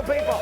people.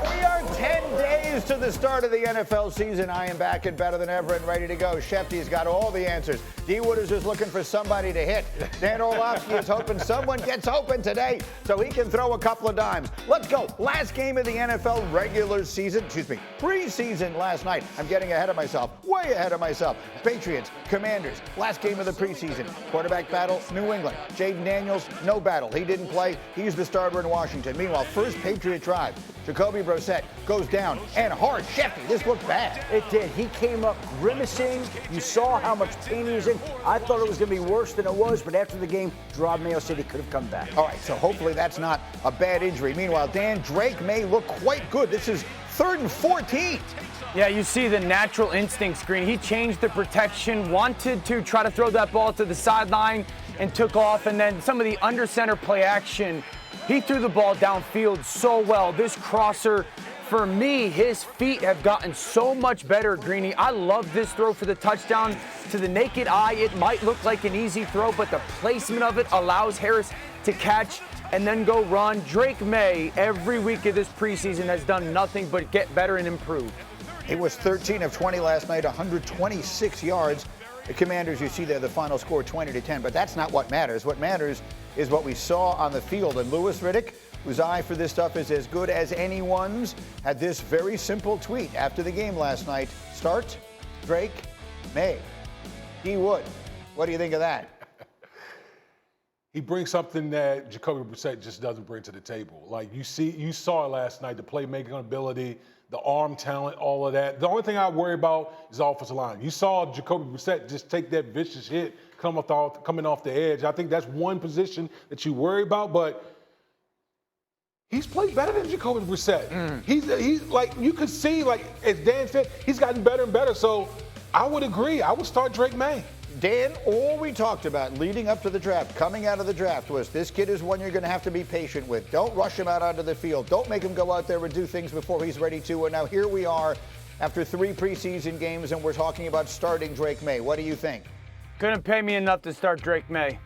We are 10 days to the start of the NFL season. I am back and better than ever and ready to go. Schefter's got all the answers. D. Wood is just looking for somebody to hit. Dan Orlovsky is hoping someone gets open today so he can throw a couple of dimes. Let's go. Last game of the NFL regular season, preseason last night. I'm getting ahead of myself, way ahead of myself. Patriots, Commanders, last game of the preseason. Quarterback battle, New England. Jaden Daniels, no battle. He didn't play. He's the starter in Washington. Meanwhile, first Patriot drive. Jacoby Brissett goes down and hard. Schefter, this looked bad. It did. He came up grimacing. You saw how much pain he was in. I thought it was going to be worse than it was, but after the game, Maye said he could have come back. All right, so hopefully that's not a bad injury. Meanwhile, Dan, Drake Maye looked quite good. This is 3rd and 14. Yeah, you see the natural instinct screen. He changed the protection, wanted to try to throw that ball to the sideline and took off. And then some of the under center play action, he threw the ball downfield so well. This crosser, for me, his feet have gotten so much better, Greeny. I love this throw for the touchdown. To the naked eye, it might look like an easy throw, but the placement of it allows Harris to catch and then go run. Drake Maye, every week of this preseason, has done nothing but get better and improve. He was 13 of 20 last night, 126 yards. The Commanders, you see there, the final score 20-10, but that's not what matters. What matters is what we saw on the field. And Louis Riddick, whose eye for this stuff is as good as anyone's, had this very simple tweet after the game last night. Start Drake Maye. D. Wood, what do you think of that? He brings something that Jacoby Brissett just doesn't bring to the table. Like you saw it last night, the playmaking ability, the arm talent, all of that. The only thing I worry about is the offensive line. You saw Jacoby Brissett just take that vicious hit coming off the edge. I think that's one position that you worry about, but he's played better than Jacoby Brissett. He's like, you could see, like as Dan said, he's gotten better and better. So I would agree. I would start Drake Maye. Dan, all we talked about leading up to the draft, coming out of the draft, was this kid is one you're going to have to be patient with. Don't rush him out onto the field. Don't make him go out there and do things before he's ready to. And now here we are after 3 preseason games, and we're talking about starting Drake Maye. What do you think? Couldn't pay me enough to start Drake Maye.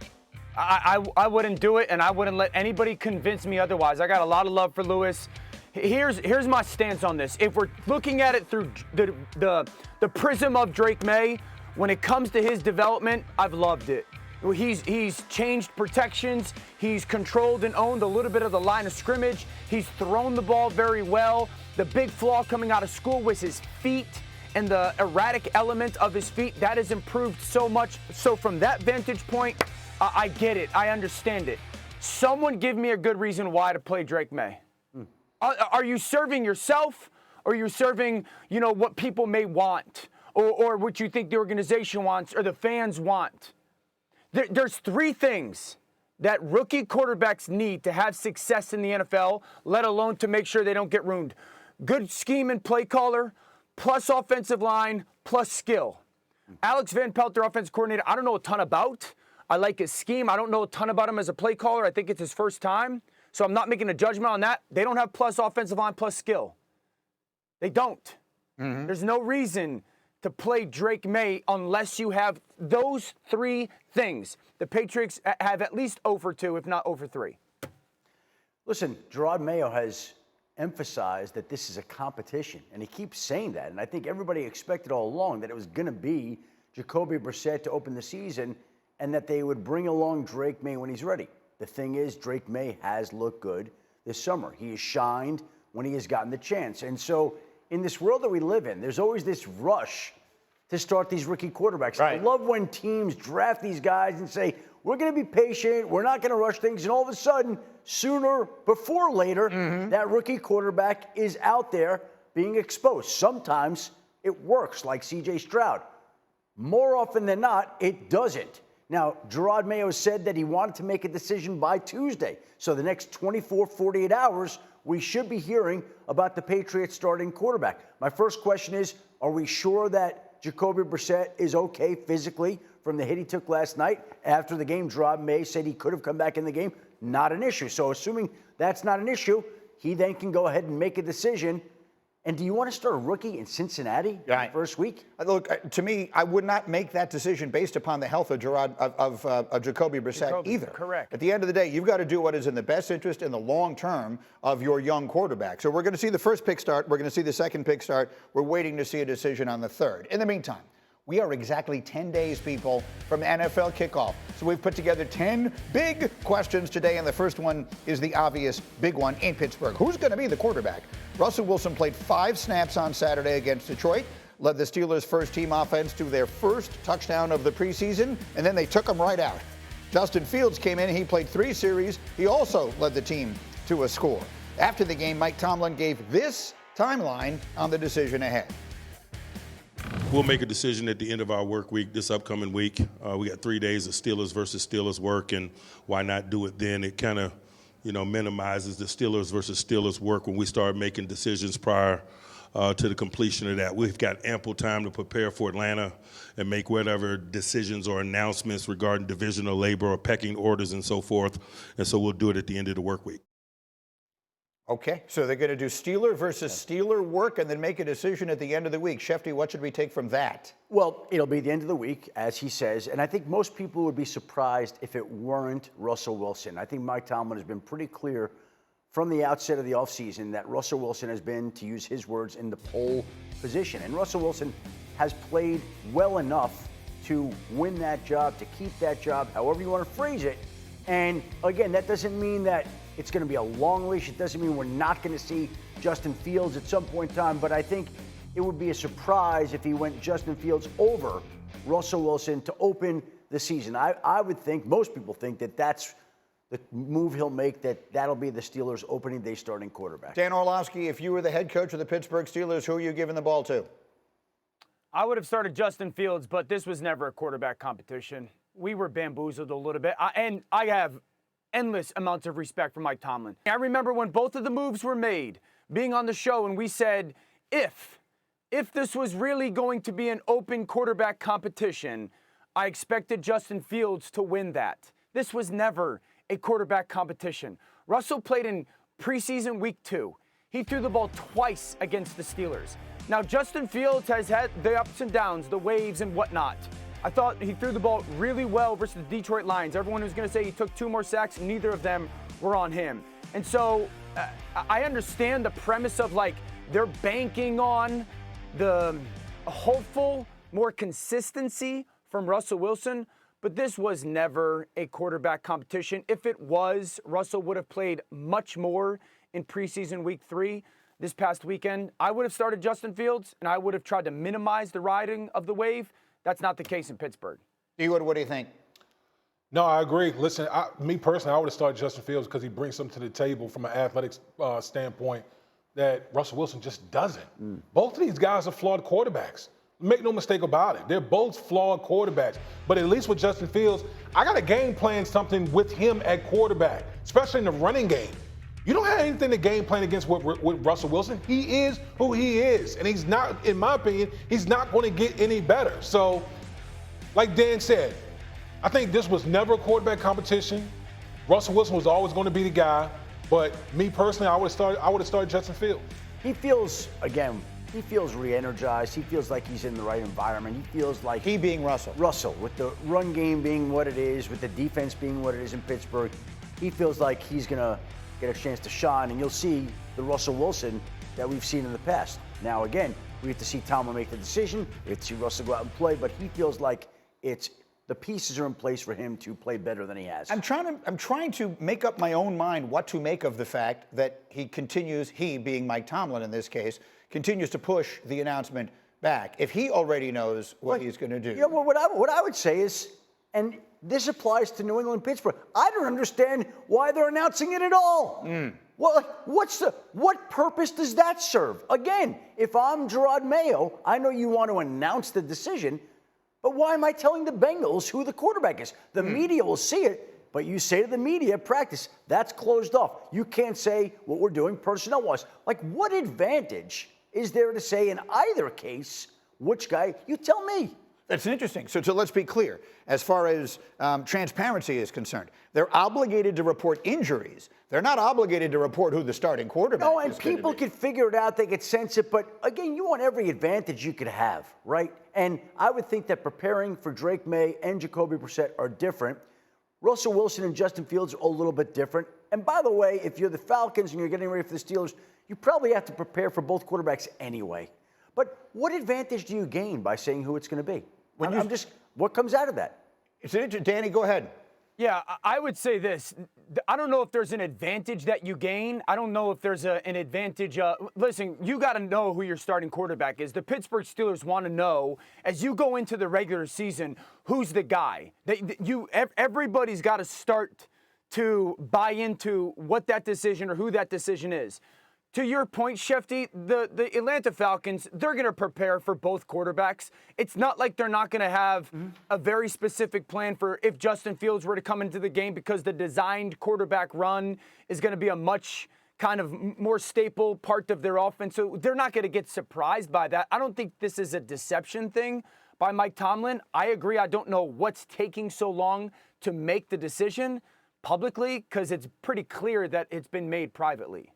I wouldn't do it, and I wouldn't let anybody convince me otherwise. I got a lot of love for Louis. Here's my stance on this. If we're looking at it through the prism of Drake Maye, when it comes to his development, I've loved it. He's changed protections. He's controlled and owned a little bit of the line of scrimmage. He's thrown the ball very well. The big flaw coming out of school was his feet and the erratic element of his feet. That has improved so much. So from that vantage point, I get it. I understand it. Someone give me a good reason why to play Drake Maye. Are you serving yourself, or are you serving, what people may want, or what you think the organization wants or the fans want? There's 3 things that rookie quarterbacks need to have success in the NFL, let alone to make sure they don't get ruined. Good scheme and play caller, plus offensive line, plus skill. Alex Van Pelt, their offensive coordinator, I don't know a ton about. I like his scheme. I don't know a ton about him as a play caller. I think it's his first time. So I'm not making a judgment on that. They don't have plus offensive line, plus skill. They don't. There's no reason to play Drake Maye unless you have those 3 things. The Patriots have at least 0 for 2, if not 0 for 3. Listen, Maye has emphasized that this is a competition, and he keeps saying that. And I think everybody expected all along that it was going to be Jacoby Brissett to open the season and that they would bring along Drake Maye when he's ready. The thing is, Drake Maye has looked good this summer. He has shined when he has gotten the chance. And so in this world that we live in, there's always this rush to start these rookie quarterbacks. Right. I love when teams draft these guys and say, we're going to be patient, we're not going to rush things, and all of a sudden, sooner before later, that rookie quarterback is out there being exposed. Sometimes it works, like C.J. Stroud. More often than not, it doesn't. Now, Maye said that he wanted to make a decision by Tuesday. So the next 24, 48 hours, we should be hearing about the Patriots starting quarterback. My first question is, are we sure that Jacoby Brissett is okay physically from the hit he took last night? After the game, Maye said he could have come back in the game. Not an issue. So assuming that's not an issue, he then can go ahead and make a decision And do you want to start a rookie in Cincinnati Right. first week? Look, to me, I would not make that decision based upon the health of Jacoby Brissett either. Correct. At the end of the day, you've got to do what is in the best interest in the long term of your young quarterback. So we're going to see the first pick start. We're going to see the second pick start. We're waiting to see a decision on the third. In the meantime, we are exactly 10 days, people, from NFL kickoff. So we've put together 10 big questions today, and the first one is the obvious big one in Pittsburgh. Who's going to be the quarterback? Russell Wilson played 5 snaps on Saturday against Detroit, led the Steelers' first-team offense to their first touchdown of the preseason, and then they took him right out. Justin Fields came in, he played 3 series. He also led the team to a score. After the game, Mike Tomlin gave this timeline on the decision ahead. We'll make a decision at the end of our work week this upcoming week. We got 3 days of Steelers versus Steelers work, and why not do it then? It kind of, minimizes the Steelers versus Steelers work when we start making decisions prior to the completion of that. We've got ample time to prepare for Atlanta and make whatever decisions or announcements regarding divisional labor or pecking orders and so forth. And so we'll do it at the end of the work week. Okay, so they're going to do Steeler versus Steeler work and then make a decision at the end of the week. Shefty, what should we take from that? Well, it'll be the end of the week, as he says, and I think most people would be surprised if it weren't Russell Wilson. I think Mike Tomlin has been pretty clear from the outset of the offseason that Russell Wilson has been, to use his words, in the pole position. And Russell Wilson has played well enough to win that job, to keep that job, however you want to phrase it. And again, that doesn't mean that it's going to be a long leash. It doesn't mean we're not going to see Justin Fields at some point in time, but I think it would be a surprise if he went Justin Fields over Russell Wilson to open the season. I would think, most people think, that that's the move he'll make, that'll be the Steelers' opening day starting quarterback. Dan Orlovsky, if you were the head coach of the Pittsburgh Steelers, who are you giving the ball to? I would have started Justin Fields, but this was never a quarterback competition. We were bamboozled a little bit, and I have endless amounts of respect for Mike Tomlin. I remember when both of the moves were made, being on the show, and we said, if this was really going to be an open quarterback competition, I expected Justin Fields to win that. This was never a quarterback competition. Russell played in preseason week 2. He threw the ball twice against the Steelers. Now, Justin Fields has had the ups and downs, the waves and whatnot. I thought he threw the ball really well versus the Detroit Lions. Everyone was going to say he took 2 more sacks, and neither of them were on him. And so I understand the premise of, like, they're banking on the hopeful, more consistency from Russell Wilson, but this was never a quarterback competition. If it was, Russell would have played much more in preseason week 3 this past weekend. I would have started Justin Fields, and I would have tried to minimize the riding of the wave. That's not the case in Pittsburgh. D-Wood, what do you think? No, I agree. Listen, me personally, I would have started Justin Fields because he brings something to the table from an athletic standpoint that Russell Wilson just doesn't. Both of these guys are flawed quarterbacks. Make no mistake about it. They're both flawed quarterbacks. But at least with Justin Fields, I got a game plan something with him at quarterback, especially in the running game. You don't have anything to game plan against with Russell Wilson. He is who he is. And he's not, in my opinion, he's not going to get any better. So, like Dan said, I think this was never a quarterback competition. Russell Wilson was always going to be the guy. But me personally, I would have started Justin Fields. He feels re-energized. He feels like he's in the right environment. He feels like... He being Russell. Russell, with the run game being what it is, with the defense being what it is in Pittsburgh, he feels like he's going to get a chance to shine, and you'll see the Russell Wilson that we've seen in the past. Now, again, we have to see Tomlin make the decision. We have to see Russell go out and play, but he feels like the pieces are in place for him to play better than he has. I'm trying to make up my own mind what to make of the fact that he being Mike Tomlin in this case, continues to push the announcement back. If he already knows what he's going to do. Yeah, well, what I would say is, and this applies to New England, Pittsburgh, I don't understand why they're announcing it at all. Well, what purpose does that serve? Again, if I'm Gerard Mayo, I know you want to announce the decision, but why am I telling the Bengals who the quarterback is? The media will see it, but you say to the media at practice, that's closed off. You can't say what we're doing personnel-wise. Like, what advantage is there to say in either case which guy? You tell me. That's interesting. So let's be clear. As far as transparency is concerned, they're obligated to report injuries. They're not obligated to report who the starting quarterback is. No, and people could figure it out. They could sense it. But again, you want every advantage you could have, right? And I would think that preparing for Drake Maye and Jacoby Brissett are different. Russell Wilson and Justin Fields are a little bit different. And by the way, if you're the Falcons and you're getting ready for the Steelers, you probably have to prepare for both quarterbacks anyway. But what advantage do you gain by saying who it's going to be? What comes out of that? It's interesting. Danny, go ahead. Yeah, I would say this. I don't know if there's an advantage that you gain. I don't know if there's an advantage. Listen, you got to know who your starting quarterback is. The Pittsburgh Steelers want to know, as you go into the regular season, who's the guy. Everybody's got to start to buy into what that decision or who that decision is. To your point, Schefter, the Atlanta Falcons, they're going to prepare for both quarterbacks. It's not like they're not going to have a very specific plan for if Justin Fields were to come into the game, because the designed quarterback run is going to be a much kind of more staple part of their offense. So they're not going to get surprised by that. I don't think this is a deception thing by Mike Tomlin. I agree. I don't know what's taking so long to make the decision publicly, because it's pretty clear that it's been made privately.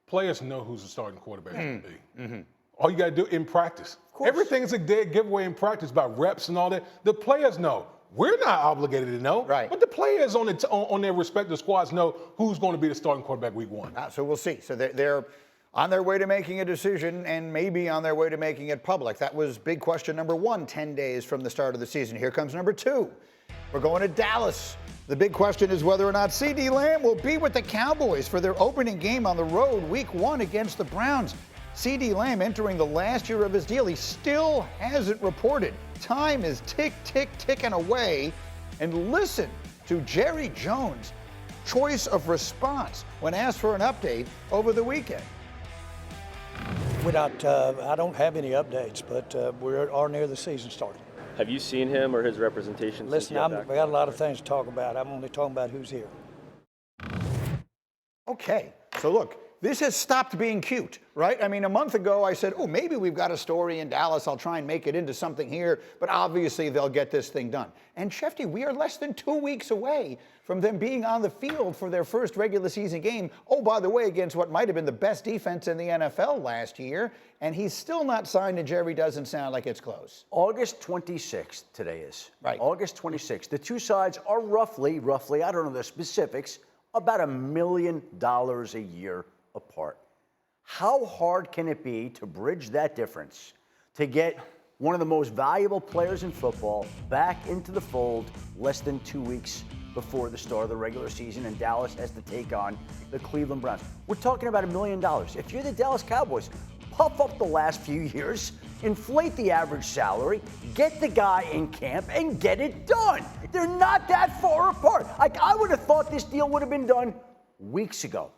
Players know who's the starting quarterback going to be. All you got to do in practice. Everything is a dead giveaway in practice by reps and all that. The players know. We're not obligated to know. Right. But the players on their respective squads know who's going to be the starting quarterback week 1. So we'll see. So they're on their way to making a decision, and maybe on their way to making it public. That was big question number 1, 10 days from the start of the season. Here comes number 2. We're going to Dallas. The big question is whether or not CeeDee Lamb will be with the Cowboys for their opening game on the road week 1 against the Browns. CeeDee Lamb entering the last year of his deal. He still hasn't reported. Time is ticking away. And listen to Jerry Jones' choice of response when asked for an update over the weekend. I don't have any updates, but we are near the season starting. Have you seen him or his representation? Listen, I got a lot of things to talk about. I'm only talking about who's here. Okay, so look, this has stopped being cute, right? I mean, a month ago I said, oh, maybe we've got a story in Dallas. I'll try and make it into something here, but obviously they'll get this thing done. And Schefter, we are less than 2 weeks away from them being on the field for their first regular season game. Oh, by the way, against what might have been the best defense in the NFL last year. And he's still not signed, and Jerry doesn't sound like it's close. August 26th today is. Right. August 26th. The two sides are roughly, I don't know the specifics, about $1 million a year apart. How hard can it be to bridge that difference, to get one of the most valuable players in football back into the fold less than 2 weeks before the start of the regular season, and Dallas has to take on the Cleveland Browns? We're talking about $1 million. If you're the Dallas Cowboys, puff up the last few years, inflate the average salary, get the guy in camp, and get it done. They're not that far apart. I would have thought this deal would have been done weeks ago.